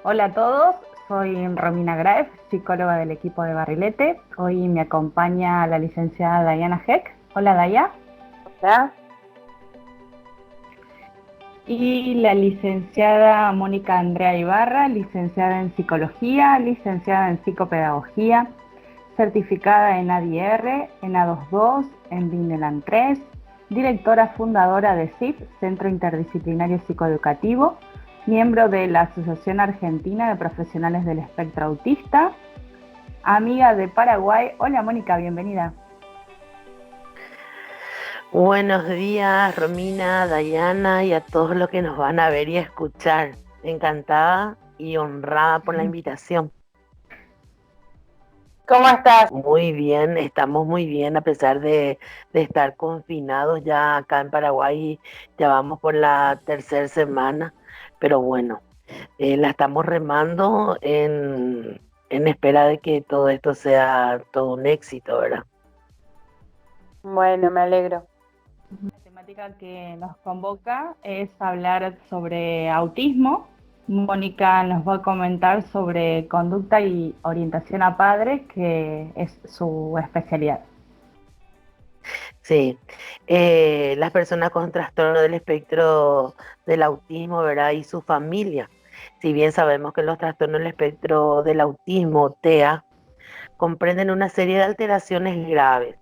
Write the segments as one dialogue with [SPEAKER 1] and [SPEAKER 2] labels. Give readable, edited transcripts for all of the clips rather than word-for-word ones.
[SPEAKER 1] Hola a todos, soy Romina Graef, psicóloga del equipo de Barrilete. Hoy me acompaña la licenciada Dayana Heck. Hola Daya.
[SPEAKER 2] ¿Ya?
[SPEAKER 1] Y la licenciada Mónica Andrea Ibarra, licenciada en psicología, licenciada en psicopedagogía, certificada en ADR, en A22, en Vindeland 3, directora fundadora de CIP, Centro Interdisciplinario Psicoeducativo, miembro de la Asociación Argentina de Profesionales del Espectro Autista, amiga de Paraguay. Hola Mónica, bienvenida.
[SPEAKER 2] Buenos días, Romina, Dayana y a todos los que nos van a ver y a escuchar. Encantada y honrada por la invitación.
[SPEAKER 3] ¿Cómo estás?
[SPEAKER 2] Muy bien, estamos muy bien a pesar de estar confinados ya acá en Paraguay. Ya vamos por la tercera semana, pero bueno, la estamos remando en espera de que todo esto sea todo un éxito, ¿verdad?
[SPEAKER 3] Bueno, me alegro.
[SPEAKER 1] La temática que nos convoca es hablar sobre autismo. Mónica nos va a comentar sobre conducta y orientación a padres, que es su especialidad.
[SPEAKER 2] Sí, las personas con trastorno del espectro del autismo, ¿verdad? Y su familia. Si bien sabemos que los trastornos del espectro del autismo, TEA, comprenden una serie de alteraciones graves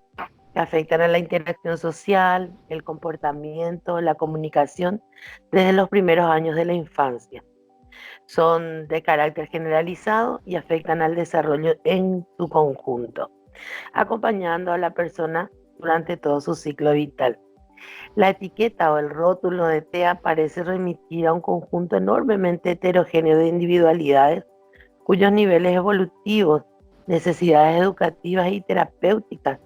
[SPEAKER 2] que afectan a la interacción social, el comportamiento, la comunicación desde los primeros años de la infancia. Son de carácter generalizado y afectan al desarrollo en su conjunto, acompañando a la persona durante todo su ciclo vital. La etiqueta o el rótulo de TEA parece remitir a un conjunto enormemente heterogéneo de individualidades cuyos niveles evolutivos, necesidades educativas y terapéuticas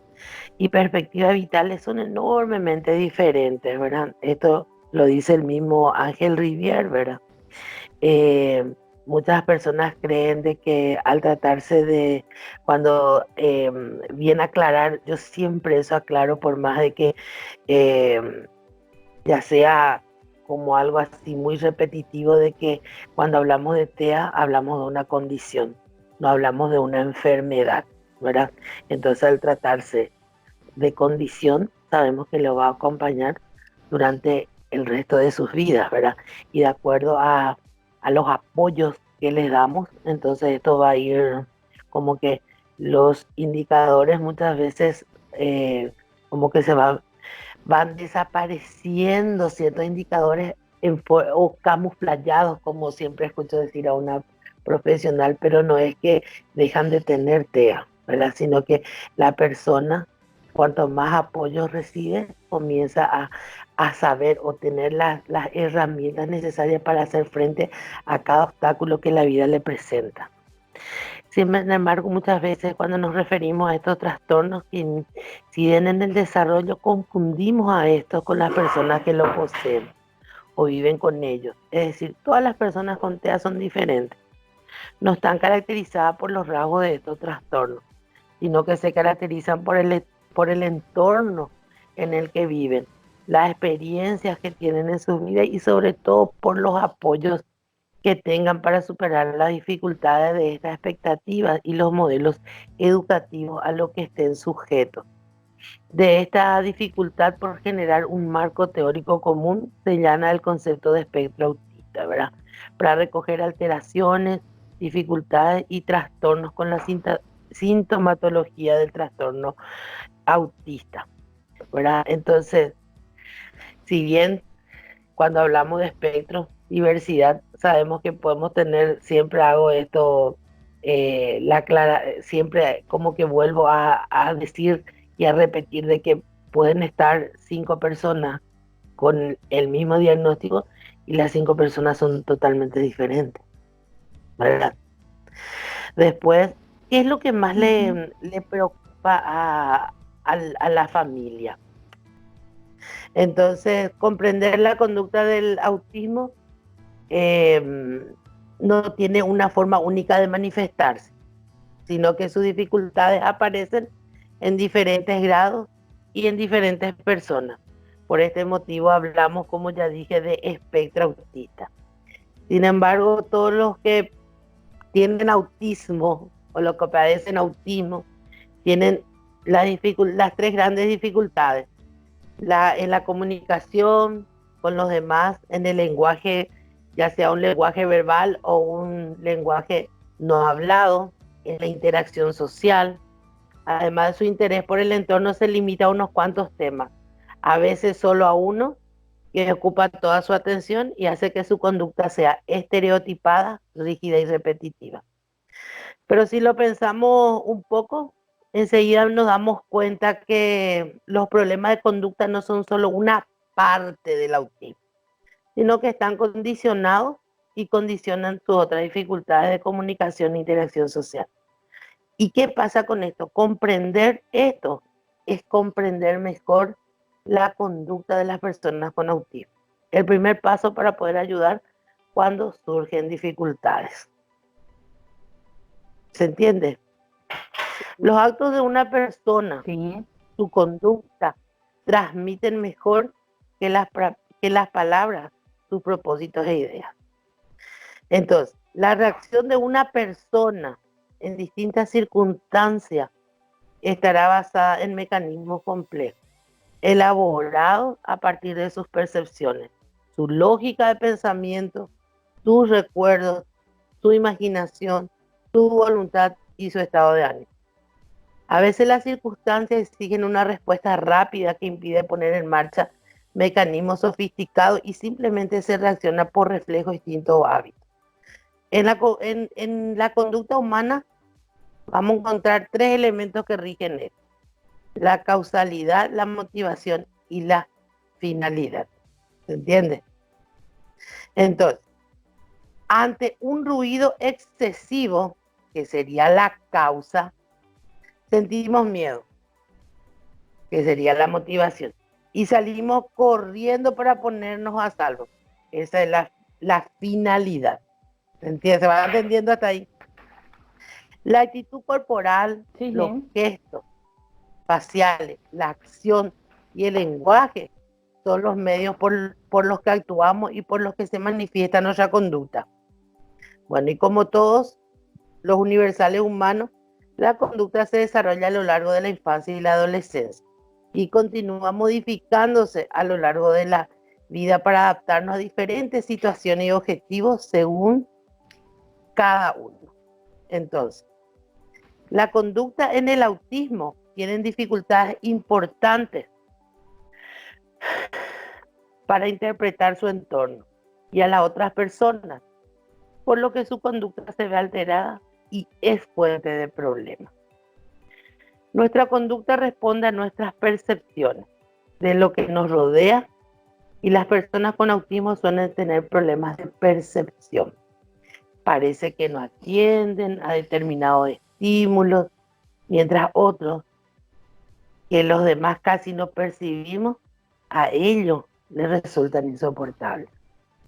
[SPEAKER 2] y perspectivas vitales son enormemente diferentes, ¿verdad? Esto lo dice el mismo Ángel Rivière, ¿verdad? Eh, Muchas personas creen de que al tratarse de, cuando viene a aclarar, yo siempre eso aclaro por más de que eh, ya sea como algo así muy repetitivo de que cuando hablamos de TEA hablamos de una condición, no hablamos de una enfermedad, ¿verdad? Entonces al tratarse de condición, sabemos que lo va a acompañar durante el resto de sus vidas, ¿verdad? Y de acuerdo a los apoyos que les damos, entonces esto va a ir como que los indicadores muchas veces como que van desapareciendo ciertos indicadores o camuflados, como siempre escucho decir a una profesional, pero no es que dejan de tener TEA, ¿verdad? Sino que la persona, cuanto más apoyo recibe, comienza a saber o tener las herramientas necesarias para hacer frente a cada obstáculo que la vida le presenta. Sin embargo, muchas veces cuando nos referimos a estos trastornos que inciden en el desarrollo, confundimos a estos con las personas que lo poseen o viven con ellos. Es decir, todas las personas con TEA son diferentes. No están caracterizadas por los rasgos de estos trastornos, sino que se caracterizan por el entorno en el que viven, las experiencias que tienen en su vida y sobre todo por los apoyos que tengan para superar las dificultades de estas expectativas y los modelos educativos a los que estén sujetos. De esta dificultad por generar un marco teórico común se llama el concepto de espectro autista, ¿verdad? Para recoger alteraciones, dificultades y trastornos con la sintomatología del trastorno autista, ¿verdad? Entonces, si bien cuando hablamos de espectro, diversidad, sabemos que podemos tener, siempre hago esto, siempre como que vuelvo a decir y a repetir de que pueden estar 5 personas con el mismo diagnóstico y las 5 personas son totalmente diferentes, ¿verdad? Después, ¿qué es lo que más
[SPEAKER 1] Ujú.
[SPEAKER 2] le preocupa a la familia? Entonces, comprender la conducta del autismo no tiene una forma única de manifestarse, sino que sus dificultades aparecen en diferentes grados y en diferentes personas. Por este motivo hablamos, como ya dije, de espectro autista. Sin embargo, todos los que tienen autismo o los que padecen autismo tienen las tres grandes dificultades. En la comunicación con los demás, en el lenguaje, ya sea un lenguaje verbal o un lenguaje no hablado, en la interacción social. Además, su interés por el entorno se limita a unos cuantos temas, a veces solo a uno, que ocupa toda su atención y hace que su conducta sea estereotipada, rígida y repetitiva. Pero si lo pensamos un poco, enseguida nos damos cuenta que los problemas de conducta no son solo una parte del autismo, sino que están condicionados y condicionan sus otras dificultades de comunicación e interacción social. ¿Y qué pasa con esto? Comprender esto es comprender mejor la conducta de las personas con autismo. El primer paso para poder ayudar cuando surgen dificultades. ¿Se entiende? Los actos de una persona,
[SPEAKER 1] Sí.
[SPEAKER 2] su conducta, transmiten mejor que las palabras sus propósitos e ideas. Entonces, la reacción de una persona en distintas circunstancias estará basada en mecanismos complejos, elaborados a partir de sus percepciones, su lógica de pensamiento, sus recuerdos, su imaginación, su voluntad y su estado de ánimo. A veces las circunstancias exigen una respuesta rápida que impide poner en marcha mecanismos sofisticados y simplemente se reacciona por reflejo, instinto o hábito. En la conducta humana vamos a encontrar tres elementos que rigen esto: la causalidad, la motivación y la finalidad. ¿Se entiende? Entonces, ante un ruido excesivo, que sería la causa, sentimos miedo, que sería la motivación, y salimos corriendo para ponernos a salvo. Esa es la finalidad. ¿Se entiende? ¿Se va entendiendo hasta ahí? La actitud corporal,
[SPEAKER 1] Sí,
[SPEAKER 2] los
[SPEAKER 1] sí.
[SPEAKER 2] gestos faciales, la acción y el lenguaje son los medios por los que actuamos y por los que se manifiesta nuestra conducta. Bueno, y como todos los universales humanos, la conducta se desarrolla a lo largo de la infancia y la adolescencia y continúa modificándose a lo largo de la vida para adaptarnos a diferentes situaciones y objetivos según cada uno. Entonces, la conducta en el autismo tiene dificultades importantes para interpretar su entorno y a las otras personas, por lo que su conducta se ve alterada y es fuente de problemas. Nuestra conducta responde a nuestras percepciones de lo que nos rodea y las personas con autismo suelen tener problemas de percepción. Parece que no atienden a determinados estímulos, mientras otros, que los demás casi no percibimos, a ellos les resultan insoportables.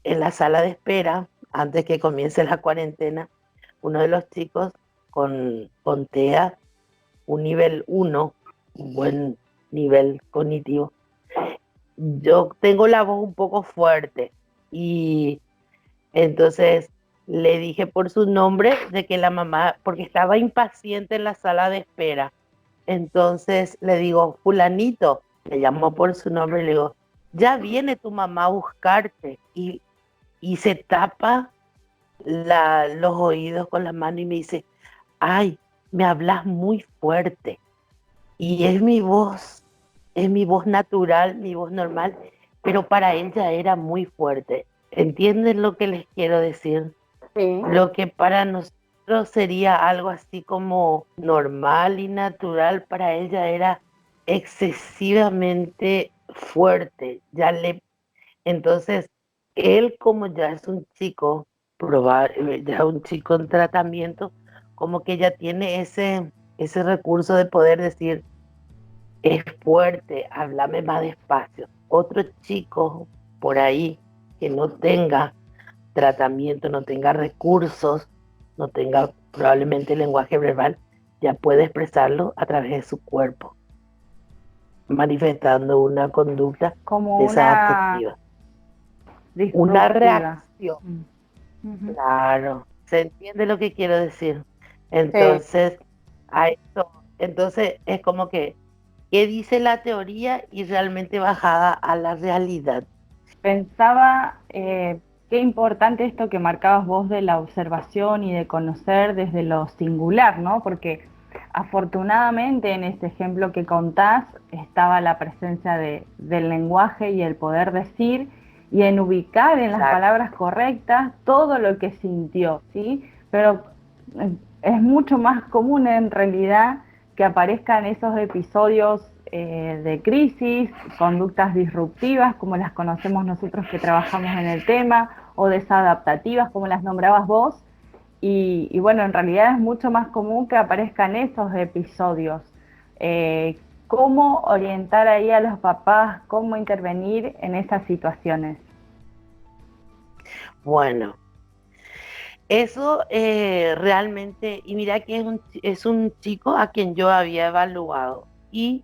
[SPEAKER 2] En la sala de espera, antes que comience la cuarentena, uno de los chicos con TEA, un nivel 1, un buen nivel cognitivo, yo tengo la voz un poco fuerte y entonces le dije por su nombre de que la mamá, porque estaba impaciente en la sala de espera, entonces le digo, fulanito, le llamó por su nombre y le digo, ya viene tu mamá a buscarte, y se tapa los oídos con la mano y me dice, ay, me hablas muy fuerte. Y es mi voz natural, mi voz normal, pero para él ya era muy fuerte. ¿Entienden lo que les quiero decir?
[SPEAKER 1] Sí.
[SPEAKER 2] Lo que para nosotros sería algo así como normal y natural, para él ya era excesivamente fuerte. Entonces, él como ya es un chico, ya un chico en tratamiento, como que ya tiene ese recurso de poder decir, es fuerte, háblame más despacio. Otro chico por ahí que no tenga tratamiento, no tenga recursos, no tenga probablemente lenguaje verbal, ya puede expresarlo a través de su cuerpo, manifestando una conducta
[SPEAKER 1] Como una
[SPEAKER 2] desadaptativa, una
[SPEAKER 1] disruptiva.
[SPEAKER 2] reacción.
[SPEAKER 1] Mm. Ujú.
[SPEAKER 2] Claro, se entiende lo que quiero decir.
[SPEAKER 3] Sí.
[SPEAKER 2] Entonces, a esto, entonces es como que, ¿qué dice la teoría y realmente bajada a la realidad?
[SPEAKER 1] Pensaba, qué importante esto que marcabas vos de la observación y de conocer desde lo singular, ¿no? Porque afortunadamente en ese ejemplo que contás estaba la presencia del lenguaje y el poder decir y en ubicar en las
[SPEAKER 2] Exacto,
[SPEAKER 1] palabras correctas todo lo que sintió, ¿sí? Pero es mucho más común en realidad que aparezcan esos episodios de crisis, conductas disruptivas, como las conocemos nosotros que trabajamos en el tema, o desadaptativas, como las nombrabas vos. Y bueno, en realidad es mucho más común que aparezcan esos episodios. ¿Cómo orientar ahí a los papás? ¿Cómo intervenir en esas situaciones?
[SPEAKER 2] bueno, eso realmente, y mira que es un chico a quien yo había evaluado y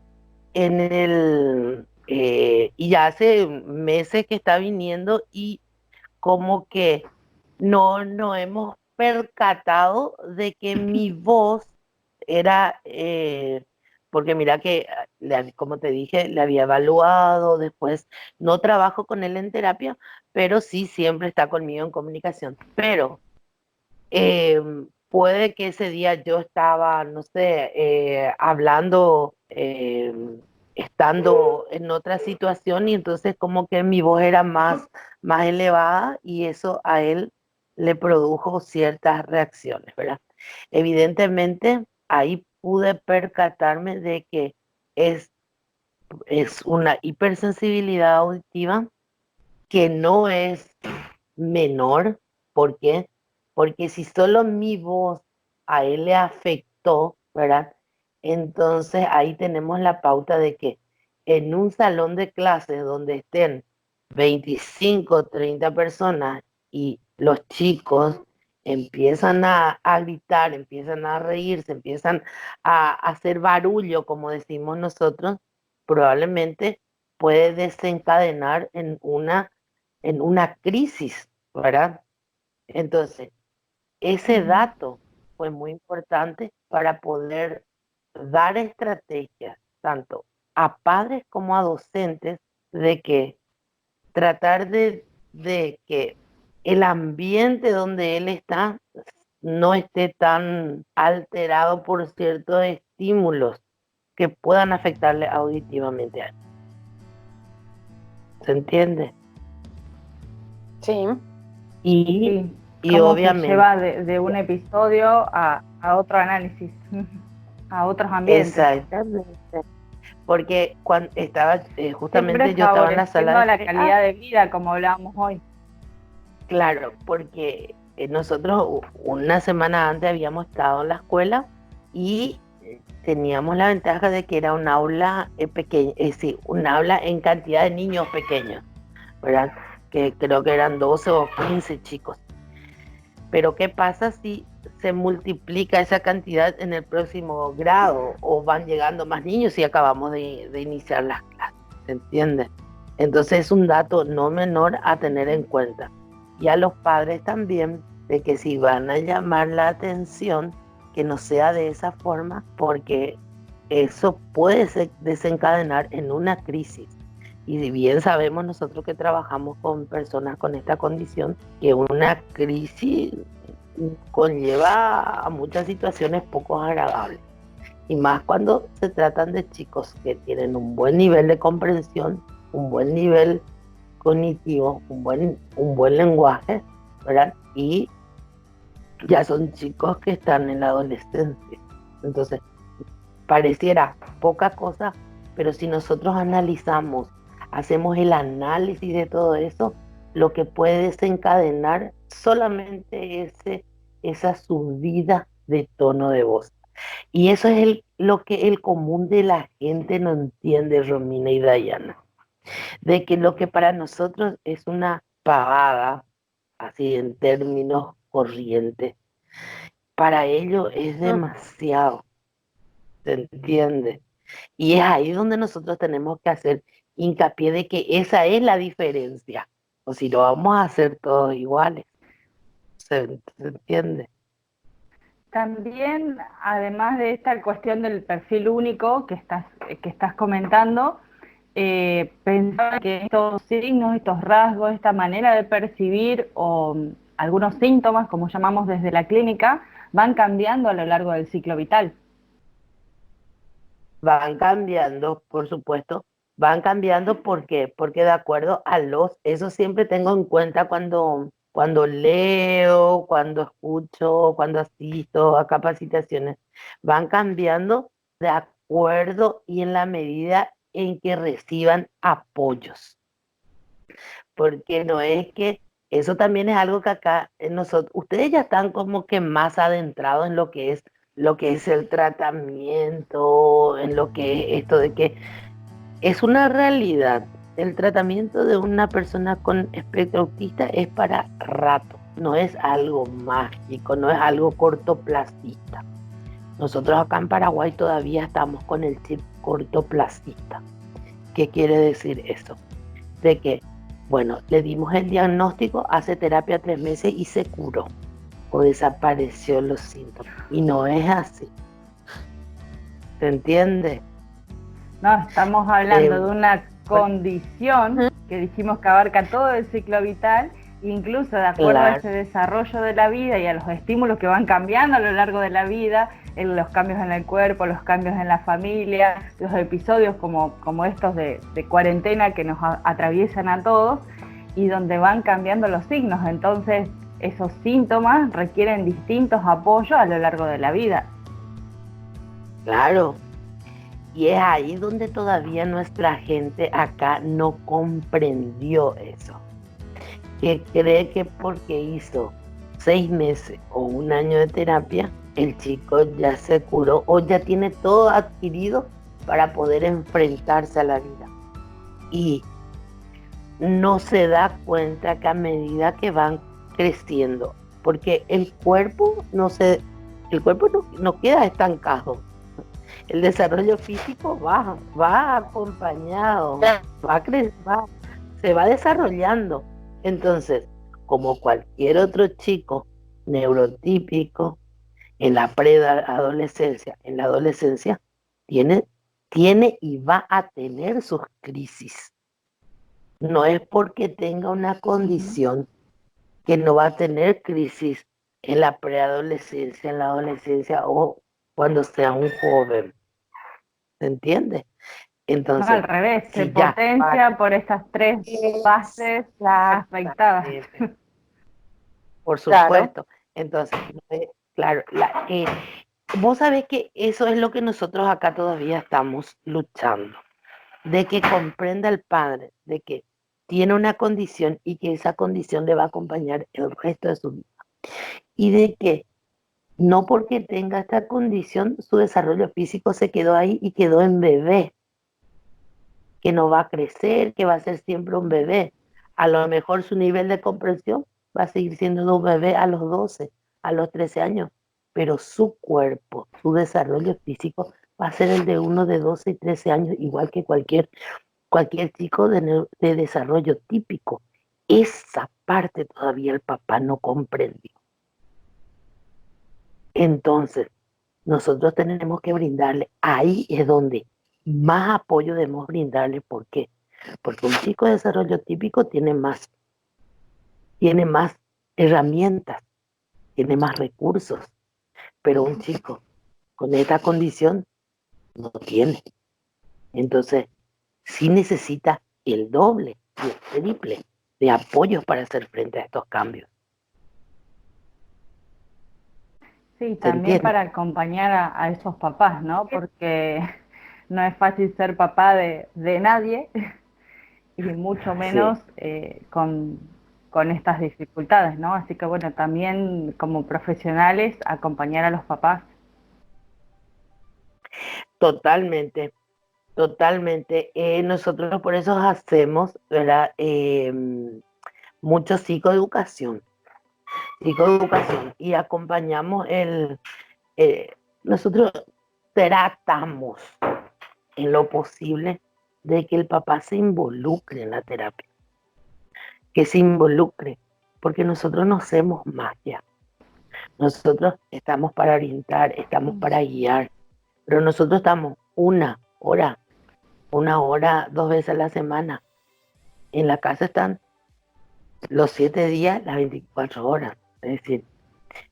[SPEAKER 2] y ya hace meses que está viniendo y como que no hemos percatado de que mi voz era, porque mira que, como te dije, le había evaluado, después no trabajo con él en terapia, pero sí siempre está conmigo en comunicación. Pero puede que ese día yo estaba, no sé, hablando, estando en otra situación y entonces como que mi voz era más elevada y eso a él le produjo ciertas reacciones, ¿verdad? Evidentemente ahí pude percatarme de que es, es una hipersensibilidad auditiva que no es menor. ¿Por qué? Porque si solo mi voz a él le afectó, ¿verdad? Entonces ahí tenemos la pauta de que en un salón de clases donde estén 25, 30 personas y los chicos empiezan a gritar, empiezan a reírse, empiezan a hacer barullo, como decimos nosotros, probablemente puede desencadenar en una crisis, ¿verdad? Entonces, ese
[SPEAKER 1] Ujú.
[SPEAKER 2] dato fue muy importante para poder dar estrategias tanto a padres como a docentes de que tratar de que el ambiente donde él está no esté tan alterado por ciertos estímulos que puedan afectarle auditivamente a él. ¿Se entiende?
[SPEAKER 3] Sí.
[SPEAKER 2] Y,
[SPEAKER 1] Sí,
[SPEAKER 2] y
[SPEAKER 1] cómo se
[SPEAKER 2] obviamente,
[SPEAKER 1] lleva de un episodio a otro análisis, a otros ambientes.
[SPEAKER 2] exactamente, porque cuando estaba,
[SPEAKER 1] Siempre
[SPEAKER 2] justamente yo estaba en la sala
[SPEAKER 1] favoreciendo
[SPEAKER 2] de
[SPEAKER 1] la
[SPEAKER 2] PA,
[SPEAKER 1] calidad de vida, como hablábamos hoy.
[SPEAKER 2] claro, porque nosotros una semana antes habíamos estado en la escuela y teníamos la ventaja de que era un aula pequeña, sí, un aula en cantidad de niños pequeños, ¿verdad? Que creo que eran 12 o 15 chicos. Pero ¿qué pasa si se multiplica esa cantidad en el próximo grado o van llegando más niños y acabamos de iniciar las clases? ¿Se entiende? Entonces es un dato no menor a tener en cuenta. Y a los padres también, de que si van a llamar la atención, que no sea de esa forma, porque eso puede desencadenar en una crisis. Y si bien sabemos nosotros que trabajamos con personas con esta condición, que una crisis conlleva a muchas situaciones poco agradables. Y más cuando se tratan de chicos que tienen un buen nivel de comprensión, un buen nivel cognitivo, un buen lenguaje, ¿verdad? Y ya son chicos que están en la adolescencia. Entonces, pareciera poca cosa, pero si nosotros analizamos, hacemos el análisis de todo eso, lo que puede desencadenar solamente esa subida de tono de voz. Y eso es lo que el común de la gente no entiende, Romina y Dayana, de que lo que para nosotros es una pavada, así en términos corrientes, para ellos es
[SPEAKER 3] Mm.
[SPEAKER 2] demasiado, ¿se entiende? Y es ahí donde nosotros tenemos que hacer hincapié de que esa es la diferencia. O si no, vamos a ser todos iguales. ¿Se entiende?
[SPEAKER 1] También, además de esta cuestión del perfil único que estás comentando, pensaba que estos signos, estos rasgos, esta manera de percibir o algunos síntomas, como llamamos desde la clínica, van cambiando a lo largo del ciclo vital.
[SPEAKER 2] Van cambiando, por supuesto, van cambiando porque de acuerdo a eso siempre tengo en cuenta cuando leo, cuando escucho, cuando asisto a capacitaciones, van cambiando de acuerdo y en la medida en que reciban apoyos, porque no es que eso también es algo que acá nosotros, ustedes ya están como que más adentrados en lo que es el tratamiento, en lo que es esto de que es una realidad. El tratamiento de una persona con espectro autista es para rato, no es algo mágico, no es algo cortoplacista. Nosotros acá en Paraguay todavía estamos con el chip cortoplacista. ¿Qué quiere decir eso? De que, bueno, le dimos el diagnóstico, hace terapia 3 meses y se curó o desapareció los síntomas. Y no es así. ¿Se entiende?
[SPEAKER 1] No, estamos hablando de una condición que dijimos que abarca todo el ciclo vital, incluso de acuerdo a ese desarrollo de la vida y a los estímulos que van cambiando a lo largo de la vida, los cambios en el cuerpo, los cambios en la familia, los episodios como estos de cuarentena que nos atraviesan a todos y donde van cambiando los signos. Entonces, esos síntomas requieren distintos apoyos a lo largo de la vida.
[SPEAKER 2] Claro. Y es ahí donde todavía nuestra gente acá no comprendió eso. Que cree que porque hizo 6 meses o un año de terapia, el chico ya se curó o ya tiene todo adquirido para poder enfrentarse a la vida. Y no se da cuenta que a medida que van creciendo, porque el cuerpo no queda estancado. El desarrollo físico va acompañado, se va desarrollando. Entonces, como cualquier otro chico neurotípico en la preadolescencia, en la adolescencia, tiene y va a tener sus crisis. No es porque tenga una condición que no va a tener crisis en la preadolescencia, en la adolescencia o cuando sea un joven. ¿Se entiende?
[SPEAKER 1] No,
[SPEAKER 2] Entonces,
[SPEAKER 1] al revés, se
[SPEAKER 2] si ya
[SPEAKER 1] potencia por estas tres bases afectadas.
[SPEAKER 2] por
[SPEAKER 3] Claro.
[SPEAKER 2] supuesto. Entonces, claro, vos sabés que eso es lo que nosotros acá todavía estamos luchando, de que comprenda el padre, de que tiene una condición y que esa condición le va a acompañar el resto de su vida. Y de que no porque tenga esta condición, su desarrollo físico se quedó ahí y quedó en bebé, que no va a crecer, que va a ser siempre un bebé. A lo mejor su nivel de comprensión va a seguir siendo de un bebé a los 12, a los 13 años, pero su cuerpo, su desarrollo físico va a ser el de uno de 12 y 13 años, igual que cualquier chico de desarrollo típico. Esa parte todavía el papá no comprendió. Entonces, nosotros tenemos que brindarle, ahí es donde más apoyo debemos brindarle. ¿Por qué? Porque un chico de desarrollo típico tiene más herramientas, tiene más recursos, pero un chico con esta condición no tiene. Entonces, sí necesita el doble y el triple de apoyos para hacer frente a estos cambios.
[SPEAKER 1] Sí, también para acompañar a esos papás, ¿no? Porque no es fácil ser papá de nadie y mucho menos con estas dificultades, ¿no? Así que bueno, también como profesionales acompañar a los papás.
[SPEAKER 2] Totalmente, totalmente. Nosotros por eso hacemos, ¿verdad? Mucho psicoeducación y acompañamos nosotros tratamos en lo posible de que el papá se involucre en la terapia, que se involucre, porque nosotros no hacemos magia. Nosotros estamos para orientar, estamos para guiar, pero nosotros estamos una hora, 2 veces a la semana. En la casa están los 7 días, las 24 horas. Es decir,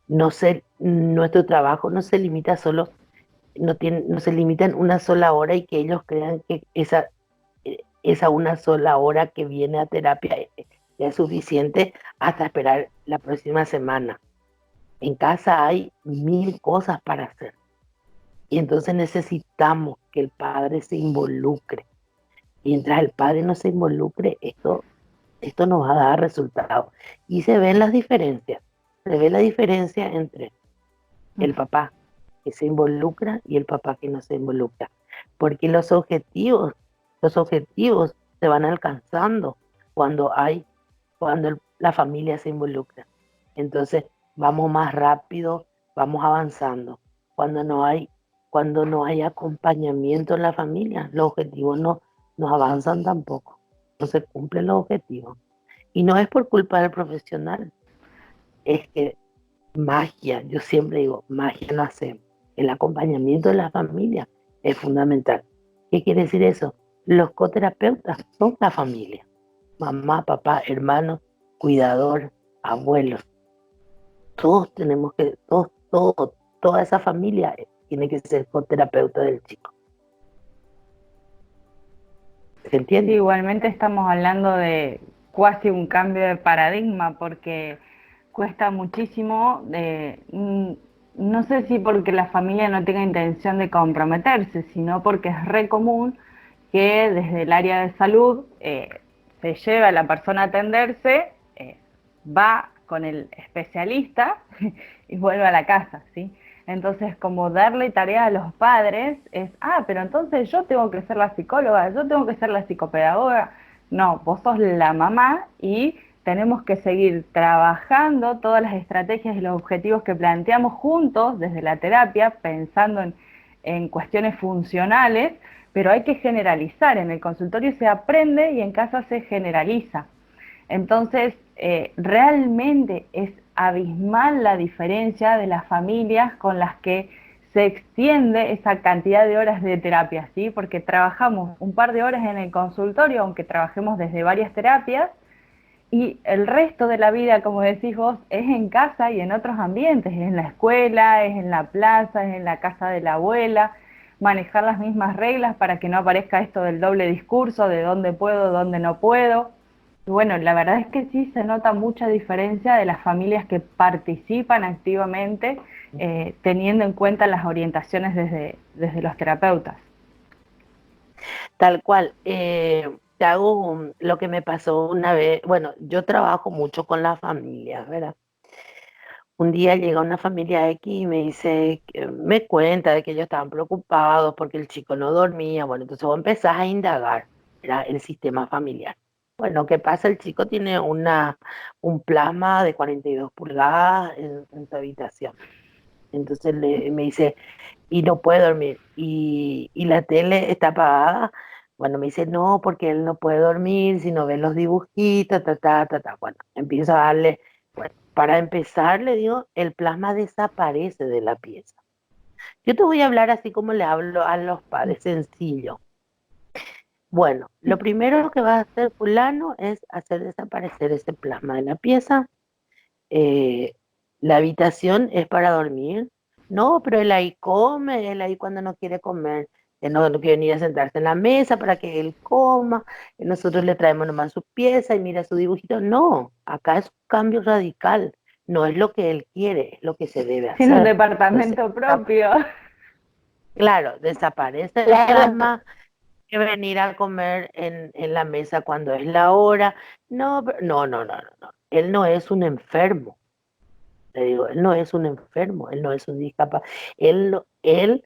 [SPEAKER 2] nuestro trabajo no se limita solo, no se limita en una sola hora y que ellos crean que esa una sola hora que viene a terapia ya es suficiente hasta esperar la próxima semana. En casa hay 1000 cosas para hacer y entonces necesitamos que el padre se involucre. Y mientras el padre no se involucre, esto no va a dar resultados. Y se ven las diferencias. Se ve la diferencia entre el papá que se involucra y el papá que no se involucra. Porque los objetivos se van alcanzando cuando la familia se involucra. Entonces vamos más rápido, vamos avanzando. Cuando no hay acompañamiento en la familia, los objetivos no avanzan tampoco. No se cumplen los objetivos. Y no es por culpa del profesional, es que magia, yo siempre digo, magia no hacemos. El acompañamiento de la familia es fundamental. ¿Qué quiere decir eso? Los coterapeutas son la familia. Mamá, papá, hermanos, cuidador, abuelos. Todos tenemos que, toda esa familia tiene que ser coterapeuta del chico. ¿Se
[SPEAKER 1] Sí,
[SPEAKER 2] entiende?
[SPEAKER 1] igualmente estamos hablando de casi un cambio de paradigma porque cuesta muchísimo, no sé si porque la familia no tenga intención de comprometerse, sino porque es re común que desde el área de salud se lleva a la persona a atenderse, va con el especialista y vuelve a la casa, ¿sí? Entonces, como darle tarea a los padres es, pero entonces yo tengo que ser la psicóloga, yo tengo que ser la psicopedagoga. No, vos sos la mamá y tenemos que seguir trabajando todas las estrategias y los objetivos que planteamos juntos desde la terapia, pensando en cuestiones funcionales, pero hay que generalizar. En el consultorio se aprende y en casa se generaliza. Entonces, realmente es abismal la diferencia de las familias con las que se extiende esa cantidad de horas de terapia, ¿sí? Porque trabajamos un par de horas en el consultorio, aunque trabajemos desde varias terapias, y el resto de la vida, como decís vos, es en casa y en otros ambientes, es en la escuela, es en la plaza, es en la casa de la abuela, manejar las mismas reglas para que no aparezca esto del doble discurso, de dónde puedo, dónde no puedo. Y bueno, la verdad es que sí se nota mucha diferencia de las familias que participan activamente, teniendo en cuenta las orientaciones desde los terapeutas.
[SPEAKER 2] Tal cual. Te hago lo que me pasó una vez. Bueno, yo trabajo mucho con las familias, ¿verdad? Un día llega una familia X y me dice, me cuenta de que ellos estaban preocupados porque el chico no dormía. Bueno, entonces vos empezás a indagar, ¿verdad? El sistema familiar. Bueno, ¿qué pasa? El chico tiene un plasma de 42 pulgadas en su habitación. Entonces me dice, y no puede dormir. Y la tele está apagada. Bueno, me dice, no, porque él no puede dormir si no ve los dibujitos, ta, ta, ta, ta. Bueno, empiezo a darle, bueno, para empezar, le digo, el plasma desaparece de la pieza. Yo te voy a hablar así como le hablo a los padres, sencillo. Bueno, lo primero que va a hacer fulano es hacer desaparecer ese plasma de la pieza. eh, la habitación es para dormir. No, pero él ahí come, él ahí cuando no quiere comer, él no quiere venir a sentarse en la mesa para que él coma, y nosotros le traemos nomás su pieza y mira su dibujito. No, acá es un cambio radical, no es lo que él quiere, es lo que se debe
[SPEAKER 1] Tiene un
[SPEAKER 2] hacer. Entonces,
[SPEAKER 1] departamento propio.
[SPEAKER 2] claro, desaparece el
[SPEAKER 3] Claro,
[SPEAKER 2] plasma, que venir a comer en la mesa cuando es la hora. No, no, no, no, no, no. Él no es un enfermo. Le digo, él no es un enfermo, él no es un discapacitado, él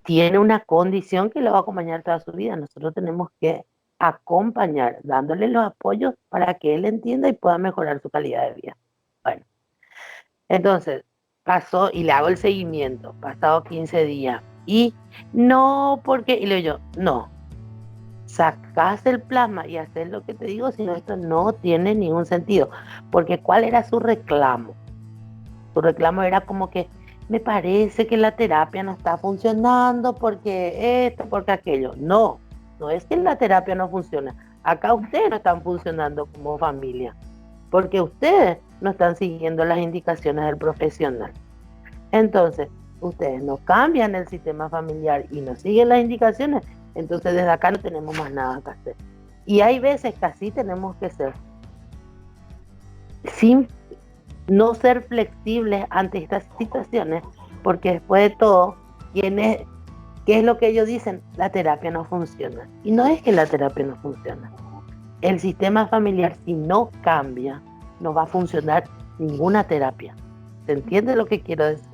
[SPEAKER 2] tiene una condición que lo va a acompañar toda su vida. Nosotros tenemos que acompañar, dándole los apoyos para que él entienda y pueda mejorar su calidad de vida. Bueno, entonces pasó y le hago el seguimiento, pasado 15 días. Y no, porque, y le digo yo, no. sacás el plasma y haces lo que te digo, si no, esto no tiene ningún sentido. Porque ¿cuál era su reclamo? Su reclamo era como que me parece que la terapia no está funcionando porque esto, porque aquello. No, no es que la terapia no funciona. Acá ustedes no están funcionando como familia, porque ustedes no están siguiendo las indicaciones del profesional. Entonces, ustedes no cambian el sistema familiar y no siguen las indicaciones, entonces desde acá no tenemos más nada que hacer. Y hay veces que así tenemos que ser, sin no ser flexibles ante estas situaciones, porque después de todo, ¿qué es lo que ellos dicen? La terapia no funciona. Y no es que la terapia no funciona. El sistema familiar, si no cambia, no va a funcionar ninguna terapia. ¿Se entiende lo que quiero decir?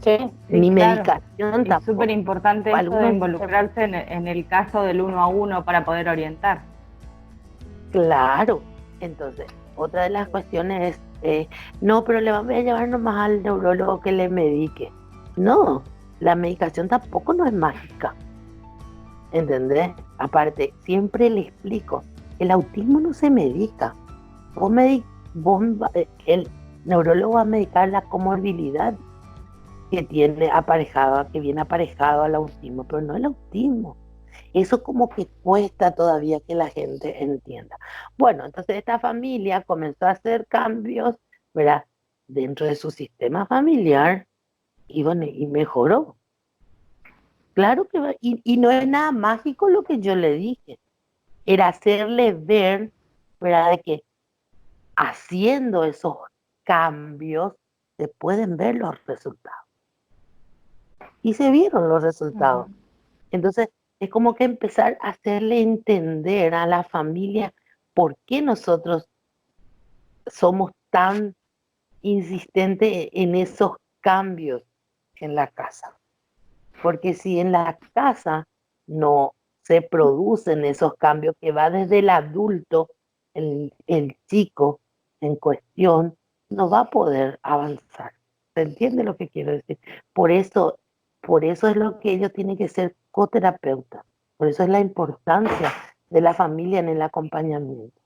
[SPEAKER 3] Sí,
[SPEAKER 2] Ni
[SPEAKER 1] claro.
[SPEAKER 2] medicación
[SPEAKER 1] Es
[SPEAKER 2] tampoco.
[SPEAKER 1] súper importante esto de
[SPEAKER 2] Algunos,
[SPEAKER 1] involucrarse en el caso del 1 a 1 para poder orientar.
[SPEAKER 2] claro. Entonces, otra de las cuestiones es, no, pero le vamos a llevar nomás al neurólogo que le medique. No, la medicación tampoco no es mágica. ¿Entendés? Aparte, siempre le explico, el autismo no se medica. Vos el neurólogo va a medicar la comorbilidad que tiene aparejada, que viene aparejado al autismo, pero no el autismo. Eso como que cuesta todavía que la gente entienda. Bueno, entonces esta familia comenzó a hacer cambios, ¿verdad? Dentro de su sistema familiar y bueno, y mejoró. Claro que va, y no es nada mágico lo que yo le dije. Era hacerle ver, ¿verdad? De que haciendo esos cambios se pueden ver los resultados. Y se vieron los resultados. Entonces, es como que empezar a hacerle entender a la familia por qué nosotros somos tan insistentes en esos cambios en la casa. Porque si en la casa no se producen esos cambios que va desde el adulto, el chico en cuestión, no va a poder avanzar. ¿Se entiende lo que quiero decir? Por eso, por eso es lo que ellos tienen que ser coterapeutas. Por eso es la importancia de la familia en el acompañamiento.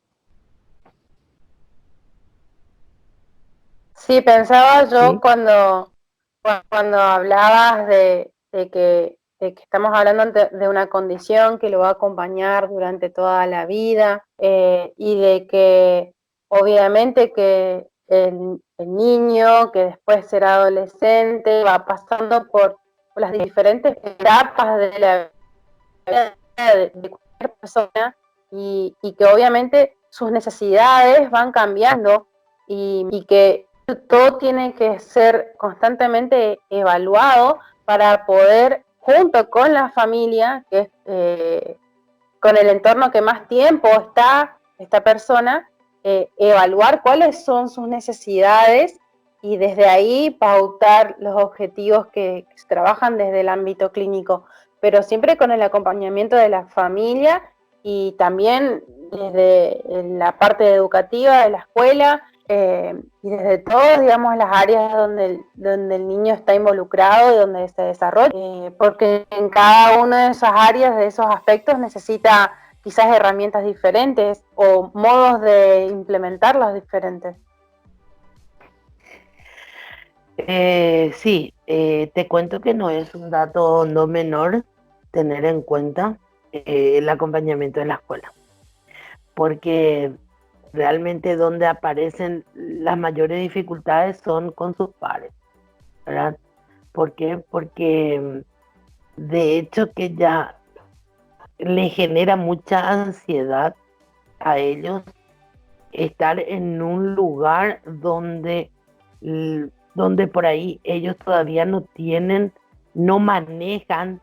[SPEAKER 3] sí, pensaba yo
[SPEAKER 2] ¿Sí?
[SPEAKER 3] cuando hablabas de que estamos hablando de una condición que lo va a acompañar durante toda la vida, y de que obviamente que el niño que después será adolescente va pasando por las diferentes etapas de la vida de cualquier persona, y que obviamente sus necesidades van cambiando, y que todo tiene que ser constantemente evaluado para poder, junto con la familia, que es con el entorno que más tiempo está esta persona, evaluar cuáles son sus necesidades y desde ahí pautar los objetivos que se trabajan desde el ámbito clínico, pero siempre con el acompañamiento de la familia y también desde la parte educativa de la escuela, y desde todas, digamos, las áreas donde el niño está involucrado y donde se desarrolla, porque en cada una de esas áreas, de esos aspectos, necesita quizás herramientas diferentes o modos de implementarlas diferentes.
[SPEAKER 2] Sí, te cuento que no es un dato no menor tener en cuenta el acompañamiento de la escuela, porque realmente donde aparecen las mayores dificultades son con sus pares, ¿verdad? ¿Por qué? Porque de hecho que ya le genera mucha ansiedad a ellos estar en un lugar donde por ahí ellos todavía no manejan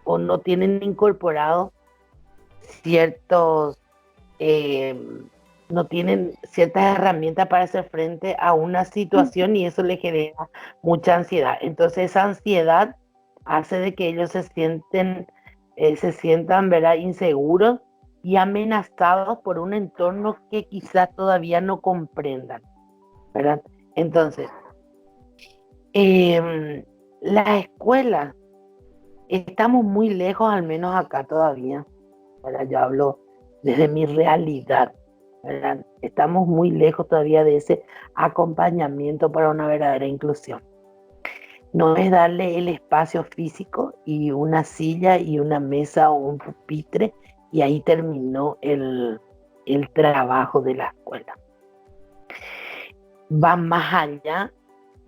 [SPEAKER 2] o no tienen incorporado ciertos, eh, no tienen ciertas herramientas para hacer frente a una situación y eso le genera mucha ansiedad. Entonces esa ansiedad hace de que ellos se sientan, ¿verdad?, inseguros y amenazados por un entorno que quizás todavía no comprendan, ¿verdad? Entonces, la escuela estamos muy lejos, al menos acá todavía. Ahora yo hablo desde mi realidad, ¿verdad? Estamos muy lejos todavía de ese acompañamiento para una verdadera inclusión. No es darle el espacio físico y una silla y una mesa o un pupitre y ahí terminó el trabajo de la escuela. Va más allá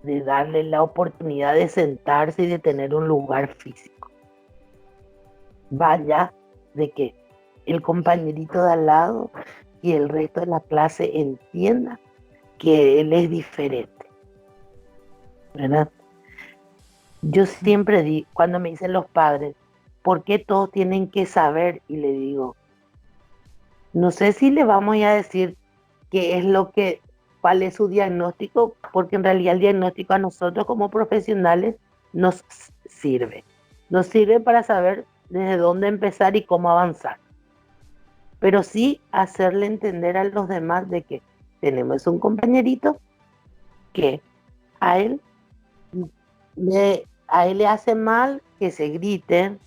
[SPEAKER 2] de darle la oportunidad de sentarse y de tener un lugar físico. Va allá de que el compañerito de al lado y el resto de la clase entienda que él es diferente, ¿verdad? Yo siempre digo, cuando me dicen los padres, ¿por qué todos tienen que saber? Y le digo, no sé si le vamos a decir qué es cuál es su diagnóstico, porque en realidad el diagnóstico a nosotros como profesionales nos sirve. Nos sirve para saber desde dónde empezar y cómo avanzar. Pero sí hacerle entender a los demás de que tenemos un compañerito que a él le hace mal que se grite,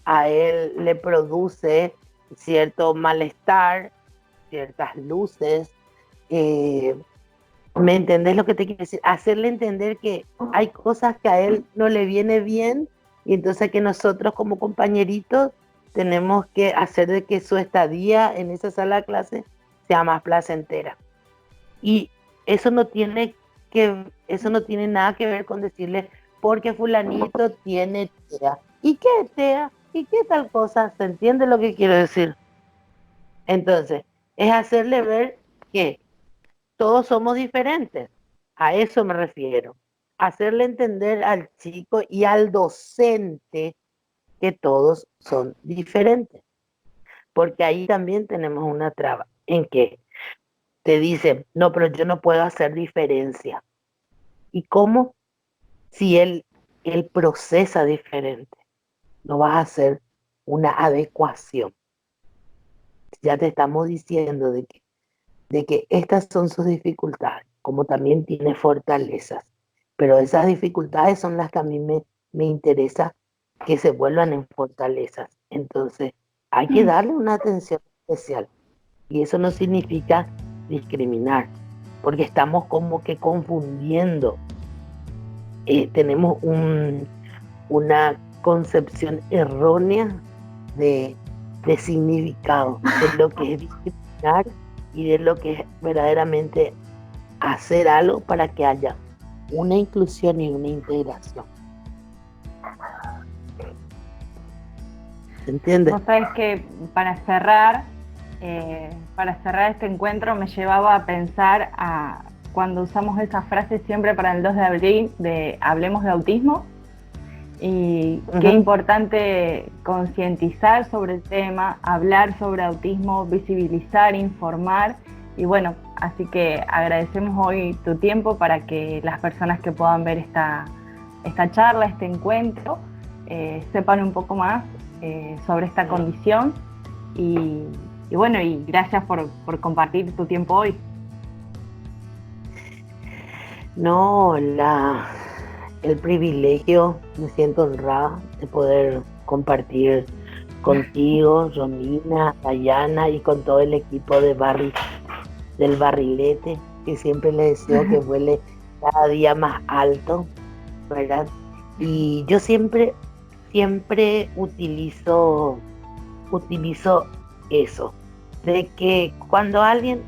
[SPEAKER 2] a él le produce cierto malestar, ciertas luces. ¿Me entendés lo que te quiero decir? Hacerle entender que hay cosas que a él no le viene bien y entonces que nosotros como compañeritos tenemos que hacer de que su estadía en esa sala de clase sea más placentera. Y eso eso no tiene nada que ver con decirle porque fulanito tiene TEA. ¿Y qué es TEA? ¿Y qué tal cosa? ¿Se entiende lo que quiero decir? Entonces, es hacerle ver que todos somos diferentes. A eso me refiero. Hacerle entender al chico y al docente que todos son diferentes. Porque ahí también tenemos una traba en que te dicen, no, pero yo no puedo hacer diferencia. ¿Y cómo? Si él procesa diferente, no vas a hacer una adecuación. Ya te estamos diciendo de que estas son sus dificultades, como también tiene fortalezas. Pero esas dificultades son las que a mí me interesa que se vuelvan en fortalezas. Entonces, hay que darle una atención especial. Y eso no significa discriminar, porque estamos como que confundiendo. Tenemos una concepción errónea de, de significado, de lo que es discriminar y de lo que es verdaderamente hacer algo para que haya una inclusión y una integración. ¿Se entiende?
[SPEAKER 1] Vos sabés que para cerrar este encuentro me llevaba a pensar a cuando usamos esa frase siempre para el 2 de abril de hablemos de autismo y qué importante concientizar sobre el tema, hablar sobre autismo, visibilizar, informar y bueno, así que agradecemos hoy tu tiempo para que las personas que puedan ver esta charla, este encuentro, sepan un poco más sobre esta condición y bueno, y gracias por compartir tu tiempo hoy.
[SPEAKER 2] No, el privilegio, me siento honrada de poder compartir contigo, Romina, Dayana y con todo el equipo del barrilete, que siempre le deseo que vuele cada día más alto, ¿verdad? Y yo siempre utilizo eso, de que cuando alguien,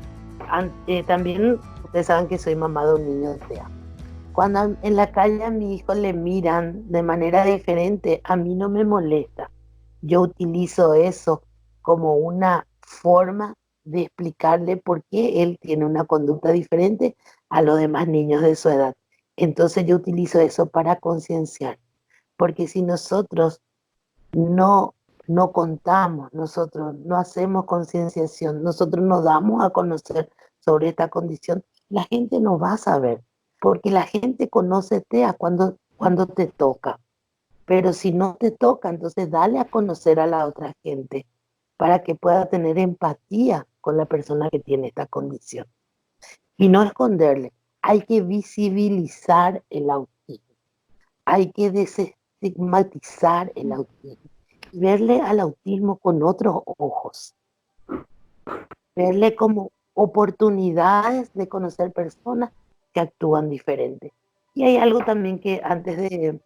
[SPEAKER 2] también ustedes saben que soy mamá de un niño de TEA, cuando en la calle a mi hijo le miran de manera diferente, a mí no me molesta. Yo utilizo eso como una forma de explicarle por qué él tiene una conducta diferente a los demás niños de su edad. Entonces yo utilizo eso para concienciar, porque si nosotros no, no contamos, nosotros no hacemos concienciación, nosotros nos damos a conocer sobre esta condición, la gente no va a saber, porque la gente conoce TEA cuando te toca. Pero si no te toca, entonces dale a conocer a la otra gente para que pueda tener empatía con la persona que tiene esta condición. Y no esconderle, hay que visibilizar el autismo, hay que estigmatizar el autismo y verle al autismo con otros ojos, verle como oportunidades de conocer personas que actúan diferente. Y hay algo también que antes de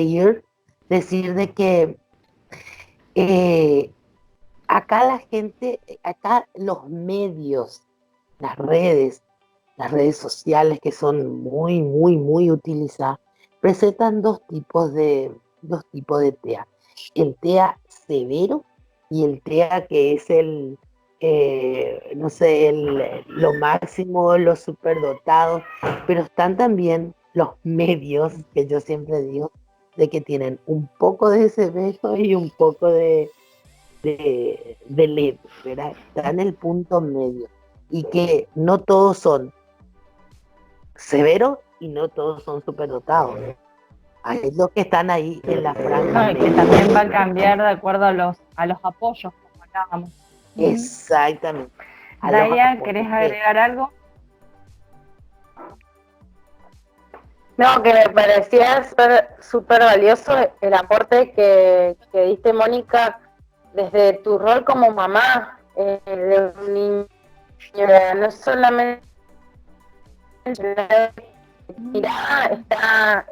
[SPEAKER 2] ir, decir de que eh, acá la gente, acá los medios, las redes sociales que son muy, muy, muy utilizadas, presentan dos tipos de TEA. El TEA severo y el TEA que es no sé, lo máximo, los superdotados, pero están también los medios, que yo siempre digo, de que tienen un poco de severo y un poco de leve, ¿verdad? Está en el punto medio y que no todos son severos y no todos son superdotados. Hay los que están ahí en la franja
[SPEAKER 1] No, y que
[SPEAKER 2] media.
[SPEAKER 1] también va a cambiar de acuerdo a los apoyos, como hablábamos.
[SPEAKER 2] Exactamente. A los
[SPEAKER 1] Daya,
[SPEAKER 2] apoyos
[SPEAKER 1] ¿querés
[SPEAKER 2] que
[SPEAKER 1] agregar algo?
[SPEAKER 3] No, que me parecía súper valioso el aporte que diste, Mónica, desde tu rol como mamá de un niño, no solamente mirada está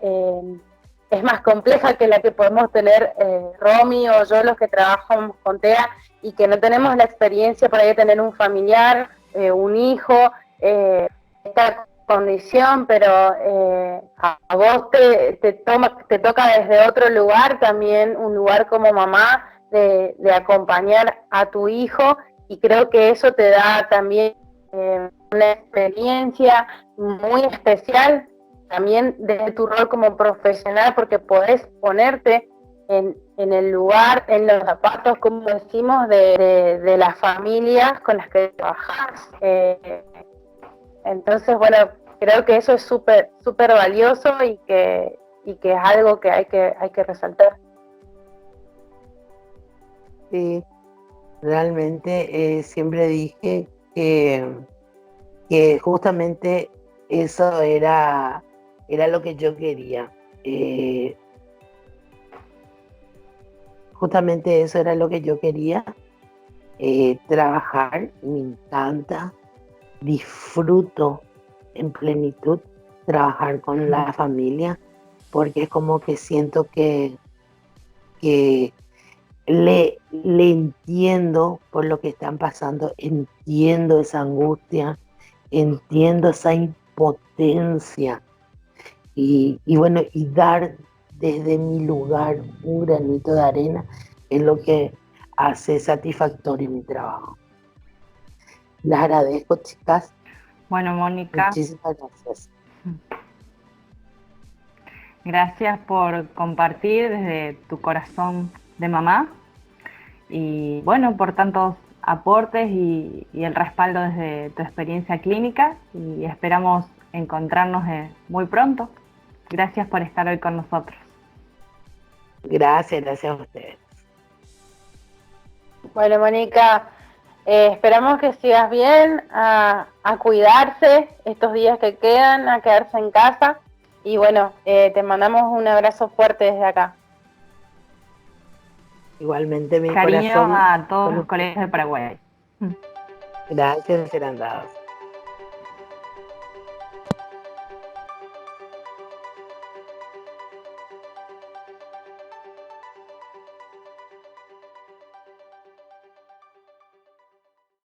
[SPEAKER 3] es más compleja que la que podemos tener Romy o yo, los que trabajamos con TEA y que no tenemos la experiencia por ahí de tener un familiar, un hijo, esta condición, pero a vos te toca desde otro lugar, también un lugar como mamá, de acompañar a tu hijo, y creo que eso te da también una experiencia muy especial también desde tu rol como profesional, porque podés ponerte en el lugar, en los zapatos, como decimos, de las familias con las que trabajás. Entonces, bueno, creo que eso es súper valioso y que es algo que hay que resaltar.
[SPEAKER 2] sí, realmente siempre dije que justamente eso era lo que yo quería. Eh, Justamente eso era lo que yo quería, trabajar, me encanta, disfruto en plenitud trabajar con la familia, porque es como que siento que le entiendo por lo que están pasando, entiendo esa angustia, entiendo esa impotencia y bueno, y dar desde mi lugar un granito de arena es lo que hace satisfactorio mi trabajo. Les agradezco, chicas.
[SPEAKER 1] Bueno, Mónica,
[SPEAKER 2] Muchísimas gracias.
[SPEAKER 1] gracias por compartir desde tu corazón de mamá y bueno, por tantos aportes y el respaldo desde tu experiencia clínica y esperamos encontrarnos muy pronto. Gracias por estar hoy con nosotros.
[SPEAKER 2] Gracias a ustedes.
[SPEAKER 3] Bueno, Mónica, esperamos que sigas bien, a cuidarse estos días que quedan, a quedarse en casa. Y bueno, te mandamos un abrazo fuerte desde acá.
[SPEAKER 2] Igualmente mi
[SPEAKER 1] Cariño
[SPEAKER 2] corazón
[SPEAKER 1] a todos
[SPEAKER 2] con
[SPEAKER 1] los
[SPEAKER 2] ustedes.
[SPEAKER 1] colegas de Paraguay.
[SPEAKER 2] Gracias, serán dados.